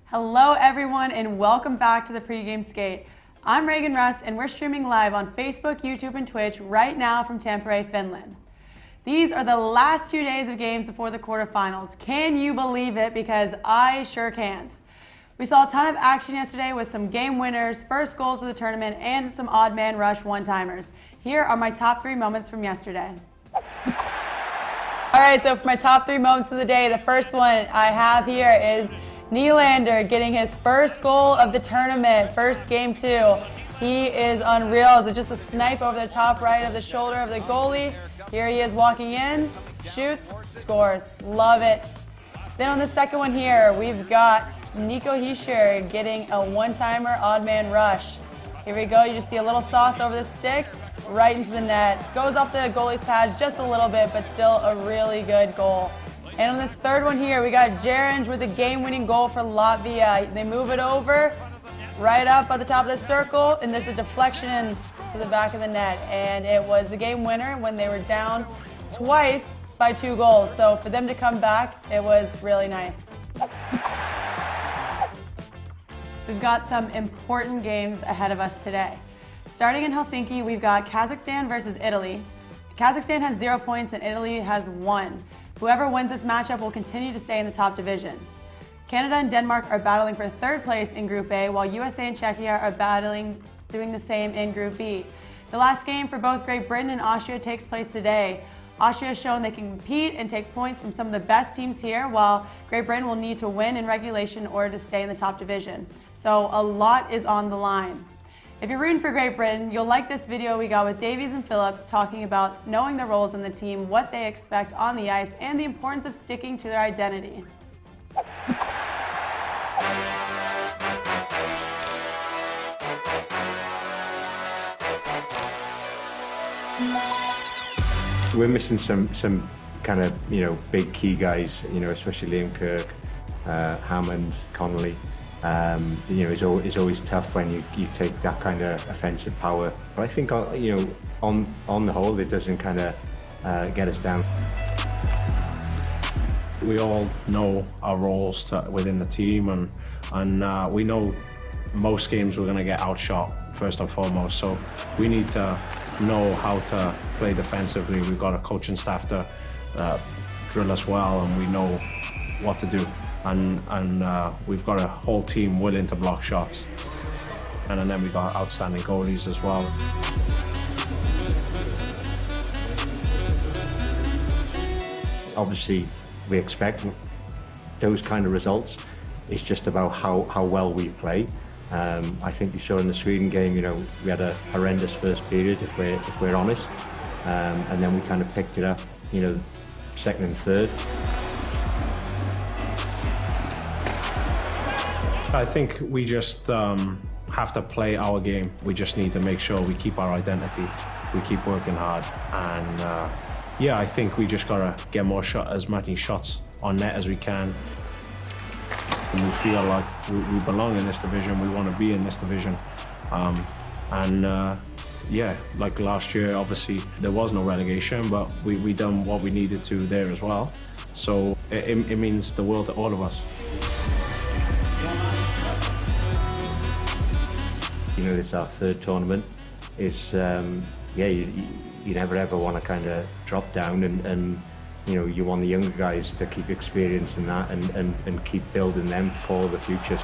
Hello everyone and welcome back to the Pregame Skate. I'm Reagan Russ and we're streaming live on Facebook, YouTube, and Twitch right now from Tampere, Finland. These are the last 2 days of games before the quarterfinals. Can you believe it? Because I sure can't. We saw a ton of action yesterday with some game winners, first goals of the tournament, and some odd man rush one-timers. Here are my top 3 moments from yesterday. All right, so for my top 3 moments of the day, the first one I have here is Nylander getting his first goal of the tournament, first game 2. He is unreal. Is it just a snipe over the top right of the shoulder of the goalie? Here he is walking in, shoots, scores. Love it. Then on the second one here, we've got Nico Hischier getting a one-timer odd man rush. Here we go, you just see a little sauce over the stick, right into the net. Goes off the goalie's pads just a little bit, but still a really good goal. And on this third one here, we got Jerenge with a game-winning goal for Latvia. They move it over, right up at the top of the circle, and there's a deflection to the back of the net. And it was the game winner when they were down twice by 2 goals. So for them to come back, it was really nice. We've got some important games ahead of us today. Starting in Helsinki, we've got Kazakhstan versus Italy. Kazakhstan has 0 points and Italy has 1. Whoever wins this matchup will continue to stay in the top division. Canada and Denmark are battling for 3rd place in Group A, while USA and Czechia are doing the same in Group B. The last game for both Great Britain and Austria takes place today. Austria has shown they can compete and take points from some of the best teams here, while Great Britain will need to win in regulation in order to stay in the top division. So a lot is on the line. If you're rooting for Great Britain, you'll like this video we got with Davies and Phillips talking about knowing the roles in the team, what they expect on the ice, and the importance of sticking to their identity. We're missing some kind of, big key guys, especially Liam Kirk, Hammond, Connolly. It's always tough when you take that kind of offensive power. But I think, on the whole, it doesn't kind of get us down. We all know our roles within the team, and we know most games we're going to get outshot first and foremost. So we need to know how to play defensively. We've got a coaching staff to drill us well, and we know what to do. And we've got a whole team willing to block shots. And then we've got outstanding goalies as well. Obviously, we expect those kind of results. It's just about how well we play. I think you saw in the Sweden game, we had a horrendous first period, if we're honest. And then we kind of picked it up, second and third. I think we just have to play our game. We just need to make sure we keep our identity. We keep working hard. And I think we just gotta get as many shots on net as we can. And we feel like we belong in this division. We want to be in this division. Like last year, obviously there was no relegation, but we done what we needed to there as well. So it means the world to all of us. It's our 3rd tournament. It's, you never ever want to kind of drop down and you want the younger guys to keep experiencing that and keep building them for the future.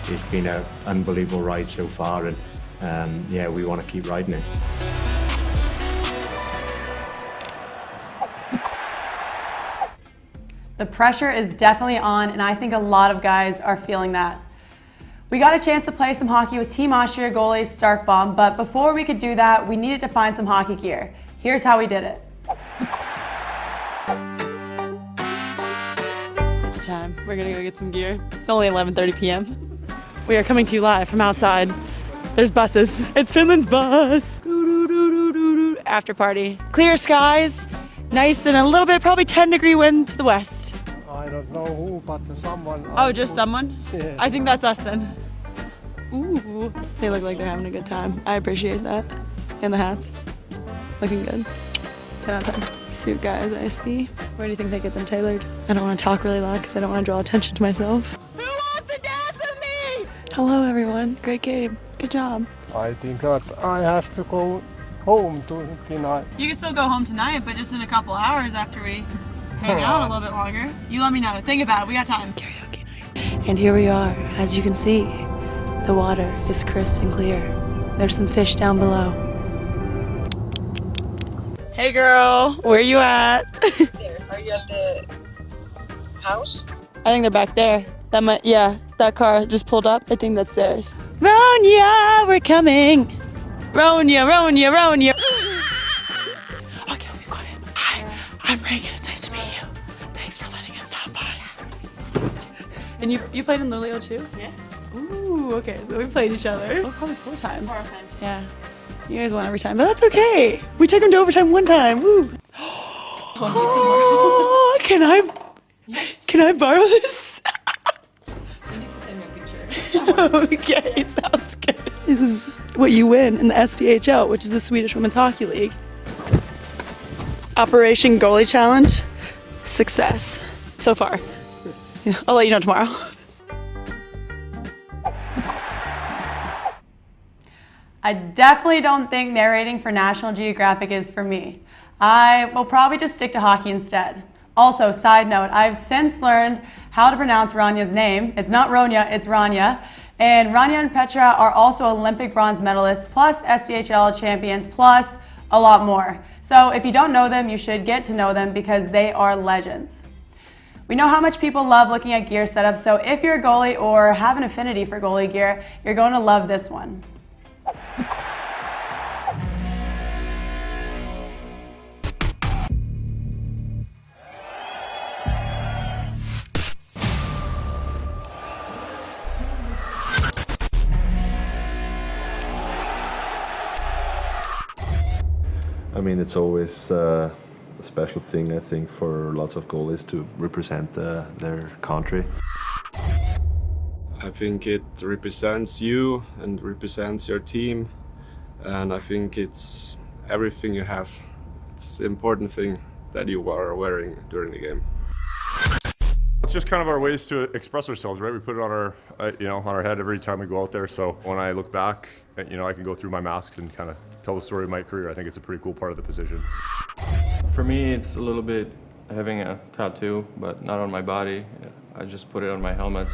It's been an unbelievable ride so far, and we want to keep riding it. The pressure is definitely on, and I think a lot of guys are feeling that. We got a chance to play some hockey with Team Austria goalie Starkbaum, but before we could do that, we needed to find some hockey gear. Here's how we did it. It's time. We're gonna go get some gear. It's only 11:30 p.m. We are coming to you live from outside. There's buses. It's Finland's bus. After party. Clear skies, nice and a little bit, probably 10-degree wind to the west. I don't know who, but someone. Oh, just someone? Yeah. I think that's us then. Ooh, they look like they're having a good time. I appreciate that. And the hats. Looking good. 10 out of 10. suit guys I see. Where do you think they get them tailored? I don't want to talk really loud because I don't want to draw attention to myself. Who wants to dance with me? Hello everyone, great game, good job. I think that I have to go home tonight. You can still go home tonight, but just in a couple hours after we hang out a little bit longer. You let me know, think about it, we got time. Karaoke night. And here we are, as you can see, the water is crisp and clear. There's some fish down below. Hey girl, where you at? There. Are you at the house? I think they're back there. That car just pulled up. I think that's theirs. Ronya, we're coming. Ronya. Okay, be quiet. Hi, I'm Reagan. It's nice to meet you. Thanks for letting us stop by. And you played in Lulio too? Yes. Ooh, okay, so we played each other. Oh, probably 4 times. 4 times. Yeah. You guys won every time, but that's okay. We took them to overtime 1 time. Woo. Oh, can I borrow this? You need to send me a picture. Okay, sounds good. This is what you win in the SDHL, which is the Swedish Women's Hockey League. Operation Goalie Challenge, success so far. I'll let you know tomorrow. I definitely don't think narrating for National Geographic is for me. I will probably just stick to hockey instead. Also, side note, I've since learned how to pronounce Ranya's name. It's not Ronya, it's Ranya. And Ranya and Petra are also Olympic bronze medalists, plus SDHL champions, plus a lot more. So if you don't know them, you should get to know them because they are legends. We know how much people love looking at gear setups, so if you're a goalie or have an affinity for goalie gear, you're going to love this one. I mean, it's always a special thing, I think, for lots of goalies to represent their country. I think it represents you and represents your team, and I think it's everything you have. It's the important thing that you are wearing during the game. It's just kind of our ways to express ourselves, right? We put it on our, on our head every time we go out there. So when I look back, I can go through my masks and kind of tell the story of my career. I think it's a pretty cool part of the position. For me, it's a little bit having a tattoo, but not on my body. I just put it on my helmet.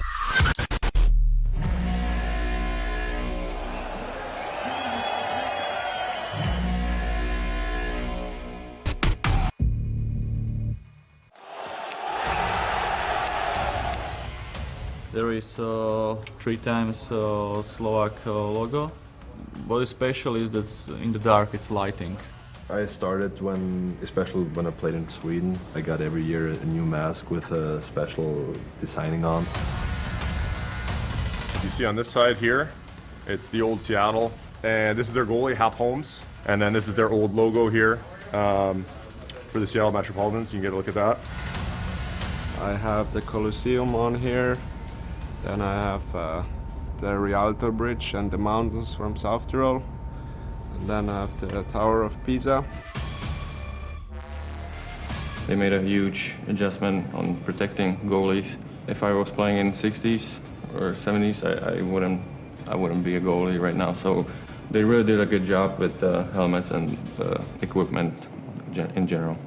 There is 3 times Slovak logo. What is special is that in the dark it's lighting. I started especially when I played in Sweden, I got every year a new mask with a special designing on. You see on this side here, it's the old Seattle, and this is their goalie, Hap Holmes, and then this is their old logo here for the Seattle Metropolitans. You can get a look at that. I have the Colosseum on here, then I have the Rialto Bridge and the mountains from South Tyrol, and then I have the Tower of Pisa. They made a huge adjustment on protecting goalies. If I was playing in 60s or 70s, I wouldn't be a goalie right now. So they really did a good job with the helmets and the equipment in general.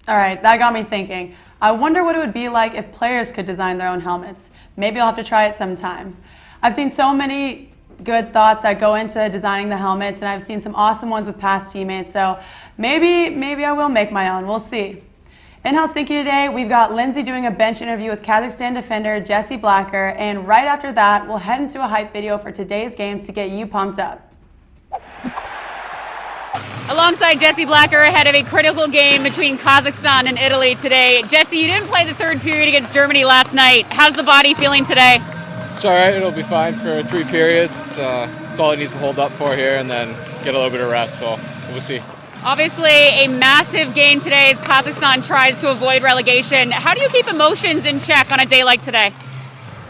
All right, that got me thinking. I wonder what it would be like if players could design their own helmets. Maybe I'll have to try it sometime. I've seen so many good thoughts that go into designing the helmets, and I've seen some awesome ones with past teammates, so maybe I will make my own. We'll see. In Helsinki today, we've got Lindsay doing a bench interview with Kazakhstan defender Jesse Blacker, and right after that, we'll head into a hype video for today's games to get you pumped up. Alongside Jesse Blacker ahead of a critical game between Kazakhstan and Italy today. Jesse, you didn't play the third period against Germany last night. How's the body feeling today? It's all right. It'll be fine for 3 periods. It's all it needs to hold up for here and then get a little bit of rest, so we'll see. Obviously, a massive game today as Kazakhstan tries to avoid relegation. How do you keep emotions in check on a day like today?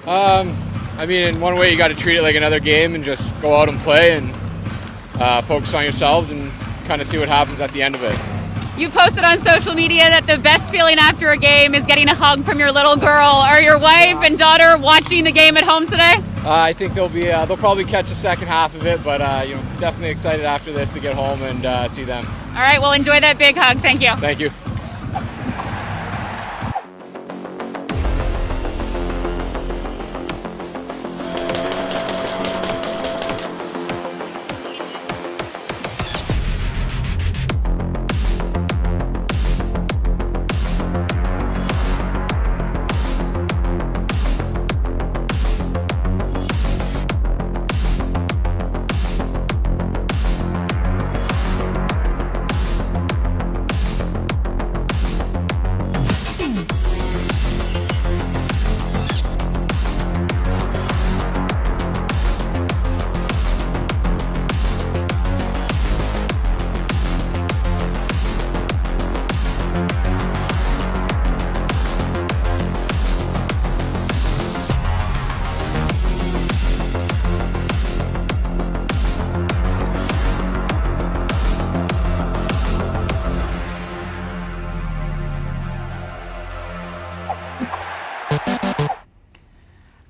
I mean, in one way, you got to treat it like another game and just go out and play and focus on yourselves and kind of see what happens at the end of it. You posted on social media that the best feeling after a game is getting a hug from your little girl. Are your wife and daughter watching the game at home today? I think they'll probably catch the second half of it, but definitely excited after this to get home and see them. All right, well, enjoy that big hug. Thank you. Thank you.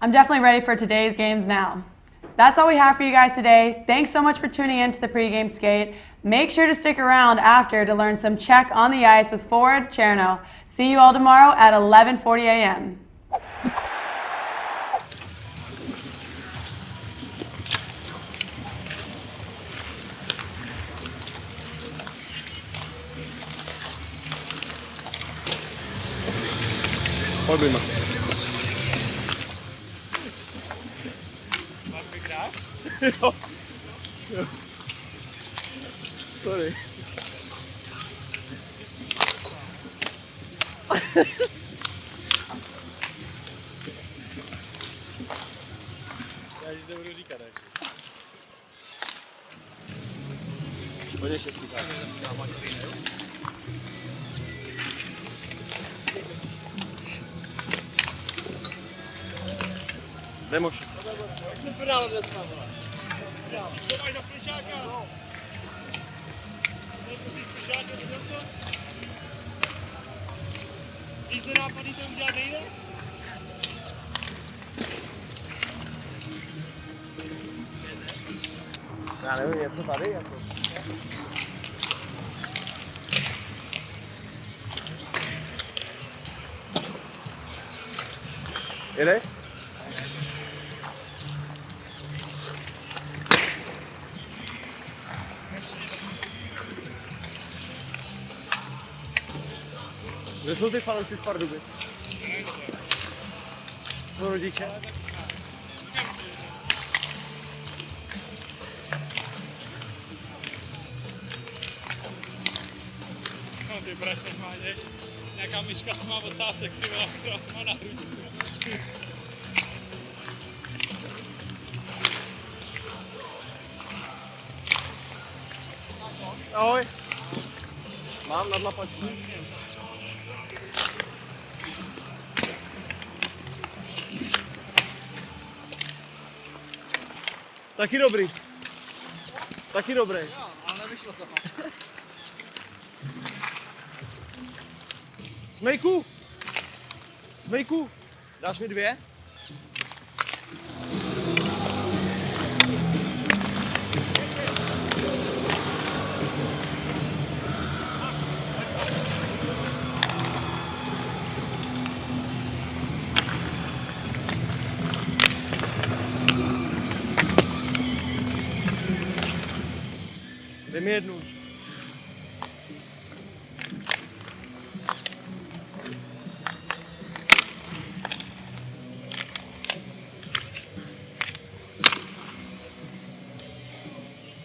I'm definitely ready for today's games now. That's all we have for you guys today. Thanks so much for tuning in to the pregame skate. Make sure to stick around after to learn some Czech on the ice with forward Cherno. See you all tomorrow at 11:40 a.m. Pojďme. Jo. Sorry. Já nic nebudu říkat, až. Pojď ještě si říkat. Nemož. Jak to pedále dneska, vole? Co máš za plišáka? No. Musíš plišáka, viděl co? Víc nenápadný to udělat nejde? Já nevím, něco tady jako. Jedeš? Kde jsou ty fanoušci z Pardubic? Jsou rodiče? No ty braš normálně, nějaká myška, co má ocásek, ty vole, má na hrudi. Ahoj. Mám nadlapačku. Taky dobrý. Taky dobrý. Jo, ale nevyšlo to. Smejku! Smejku! Dáš mi 2? Dej mi jednu.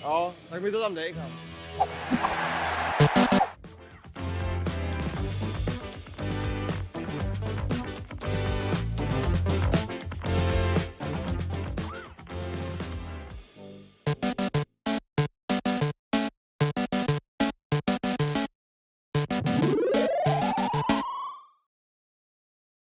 Jo, tak mi to tam dej, kam.